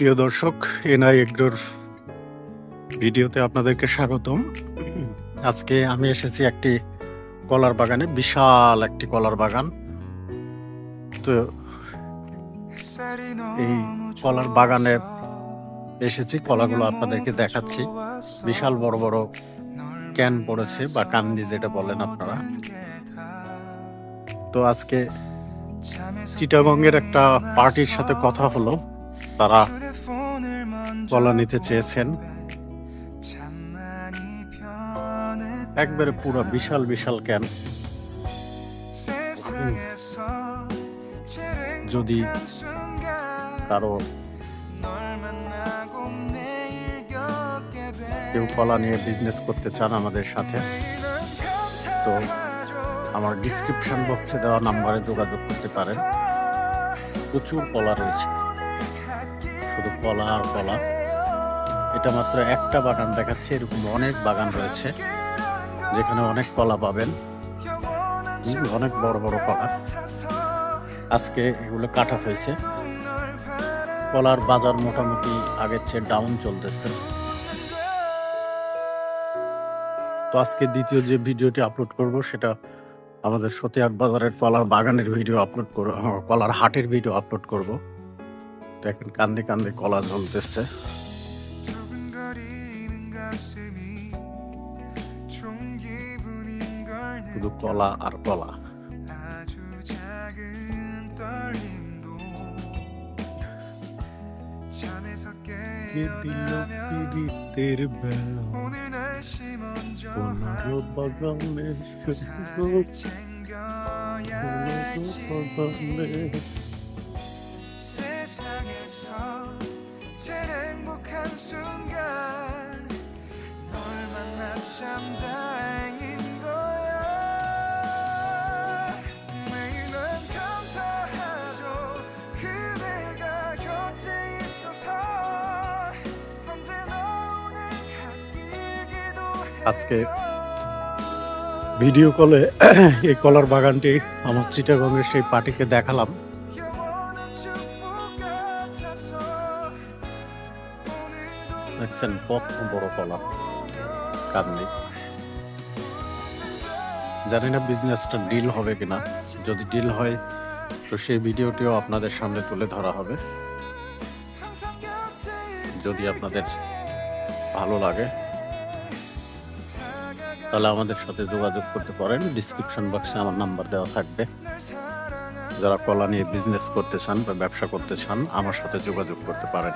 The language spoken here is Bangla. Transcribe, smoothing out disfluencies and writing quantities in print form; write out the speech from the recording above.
প্রিয় দর্শক, এনআই এগ্রোর ভিডিওতে আপনাদেরকে স্বাগতম। আজকে আমি এসেছি একটি কলার বাগানে, বিশাল একটি কলার বাগান। তো এই কলার বাগানে এসেছি, কলাগুলো আপনাদেরকে দেখাচ্ছি। বিশাল বড় বড় ক্যান পড়েছে বা কান্দি যেটা বলেন আপনারা। তো আজকে চিটাগংয়ের একটা পার্টির সাথে কথা হলো, তারা কলা নিতে চেয়েছেন। একবারে পুরো বিশাল বিশাল ক্যান। যদি কারো কেউ কলা নিয়ে বিজনেস করতে চান আমাদের সাথে, তো আমার ডিসক্রিপশন বক্সে দেওয়া নাম্বারে যোগাযোগ করতে পারেন। প্রচুর কলা রয়েছে, শুধু কলা আর কলা। এটা মাত্র একটা বাগান দেখাচ্ছে, এরকম অনেক বাগান রয়েছে যেখানে অনেক কলা পাবেন, অনেক বড় বড় কলা। আজকে এগুলো কাটা হয়েছে। কলার বাজার মোটামুটি আগের চেয়ে ডাউন চলতেছে। তো আজকে দ্বিতীয় যে ভিডিওটি আপলোড করব সেটা আমাদের সতিয়াট বাজারের কলার বাগানের ভিডিও আপলোড করব, কলার হাটের ভিডিও আপলোড করব। দেখেন কান্দে কান্দে কলা ঝুলতেছে। শুধু কলা আর কলা। 제일 행복한 순간 널 만나 참 다행인 거야. 매일 난 감사하죠. 그대가 곁에 있어서 언제나 오늘 갓길 기도해. আজকে ভিডিও কলে এই কলার বাগানটি আমার চিটাগংয়ের সেই পার্টিকে দেখালাম। দেখছেন কত বড় কলা কান্দি। জানি না বিজনেসটা ডিল হবে কিনা। যদি ডিল হয় তো সেই ভিডিওটিও আপনাদের সামনে তুলে ধরা হবে। যদি আপনাদের ভালো লাগে তাহলে আমাদের সাথে যোগাযোগ করতে পারেন। ডিসক্রিপশন বক্সে আমার নাম্বার দেওয়া থাকবে। যারা কলা নিয়ে বিজনেস করতে চান বা ব্যবসা করতে চান আমার সাথে যোগাযোগ করতে পারেন।